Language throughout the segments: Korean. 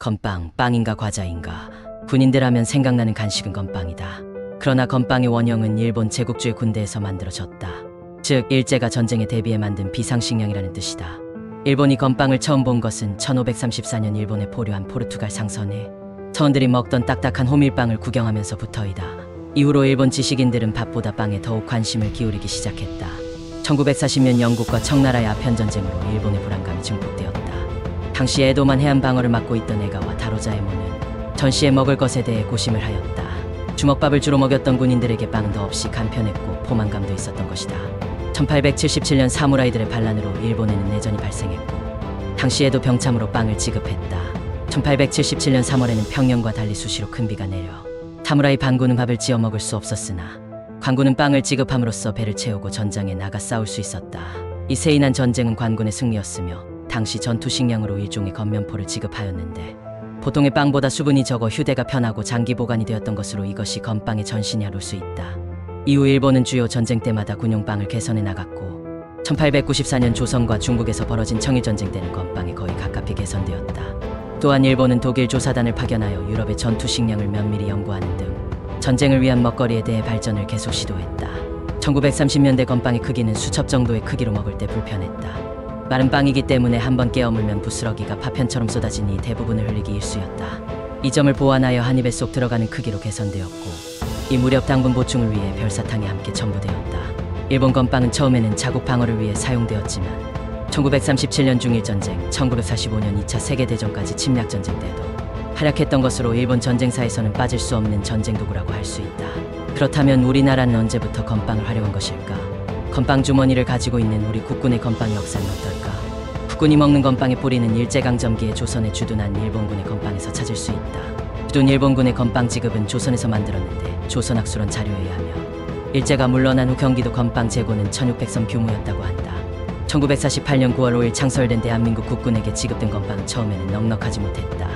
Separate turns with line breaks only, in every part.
건빵, 빵인가 과자인가. 군인들 하면 생각나는 간식은 건빵이다. 그러나 건빵의 원형은 일본 제국주의 군대에서 만들어졌다. 즉 일제가 전쟁에 대비해 만든 비상식량이라는 뜻이다. 일본이 건빵을 처음 본 것은 1534년 일본에 포류한 포르투갈 상선에 선원들이 먹던 딱딱한 호밀빵을 구경하면서부터이다. 이후로 일본 지식인들은 밥보다 빵에 더욱 관심을 기울이기 시작했다. 1940년 영국과 청나라의 아편전쟁으로 일본의 불안감이 증폭되었다. 당시 에도만 해안 방어를 맡고 있던 에가와 다로자에모는 전시에 먹을 것에 대해 고심을 하였다. 주먹밥을 주로 먹였던 군인들에게 빵은 더없이 간편했고 포만감도 있었던 것이다. 1877년 사무라이들의 반란으로 일본에는 내전이 발생했고 당시에도 병참으로 빵을 지급했다. 1877년 3월에는 평년과 달리 수시로 큰 비가 내려 사무라이 반군은 밥을 지어 먹을 수 없었으나 관군은 빵을 지급함으로써 배를 채우고 전장에 나가 싸울 수 있었다. 이 세인한 전쟁은 관군의 승리였으며 당시 전투식량으로 일종의 건면포를 지급하였는데 보통의 빵보다 수분이 적어 휴대가 편하고 장기 보관이 되었던 것으로 이것이 건빵의 전신이라 볼 수 있다. 이후 일본은 주요 전쟁 때마다 군용빵을 개선해 나갔고 1894년 조선과 중국에서 벌어진 청일전쟁 때는 건빵이 거의 가깝게 개선되었다. 또한 일본은 독일 조사단을 파견하여 유럽의 전투 식량을 면밀히 연구하는 등 전쟁을 위한 먹거리에 대해 발전을 계속 시도했다. 1930년대 건빵의 크기는 수첩 정도의 크기로 먹을 때 불편했다. 마른 빵이기 때문에 한번 깨어물면 부스러기가 파편처럼 쏟아지니 대부분을 흘리기 일쑤였다. 이 점을 보완하여 한 입에 쏙 들어가는 크기로 개선되었고 이 무렵 당분 보충을 위해 별사탕이 함께 첨부되었다. 일본 건빵은 처음에는 자국 방어를 위해 사용되었지만 1937년 중일전쟁, 1945년 2차 세계대전까지 침략전쟁 때도 활약했던 것으로 일본 전쟁사에서는 빠질 수 없는 전쟁 도구라고 할 수 있다. 그렇다면 우리나라는 언제부터 건빵을 활용한 것일까? 건빵 주머니를 가지고 있는 우리 국군의 건빵 역사는 어떨까? 국군이 먹는 건빵의 뿌리는 일제강점기에 조선에 주둔한 일본군의 건빵에서 찾을 수 있다. 주둔 일본군의 건빵 지급은 조선에서 만들었는데 조선학술원 자료에 의하면 일제가 물러난 후 경기도 건빵 재고는 1600선 규모였다고 한다. 1948년 9월 5일 창설된 대한민국 국군에게 지급된 건빵은 처음에는 넉넉하지 못했다.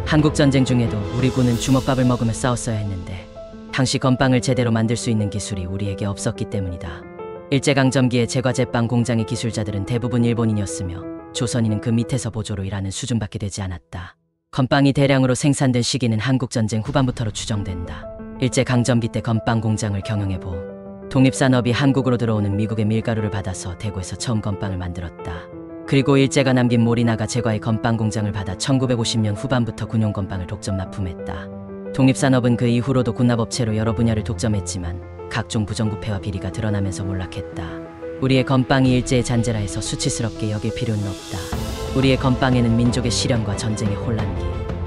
한국전쟁 중에도 우리 군은 주먹밥을 먹으며 싸웠어야 했는데 당시 건빵을 제대로 만들 수 있는 기술이 우리에게 없었기 때문이다. 일제강점기에 제과제빵 공장의 기술자들은 대부분 일본인이었으며 조선인은 그 밑에서 보조로 일하는 수준밖에 되지 않았다. 건빵이 대량으로 생산된 시기는 한국전쟁 후반부터로 추정된다. 일제강점기 때 건빵 공장을 경영해보 독립산업이 한국으로 들어오는 미국의 밀가루를 받아서 대구에서 처음 건빵을 만들었다. 그리고 일제가 남긴 모리나가 제과의 건빵 공장을 받아 1950년 후반부터 군용 건빵을 독점 납품했다. 독립산업은 그 이후로도 군납업체로 여러 분야를 독점했지만 각종 부정부패와 비리가 드러나면서 몰락했다. 우리의 건빵이 일제의 잔재라 해서 수치스럽게 여길 필요는 없다. 우리의 건빵에는 민족의 시련과 전쟁의 혼란기,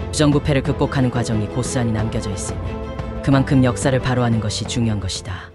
부정부패를 극복하는 과정이 고스란히 남겨져 있으니 그만큼 역사를 바로하는 것이 중요한 것이다.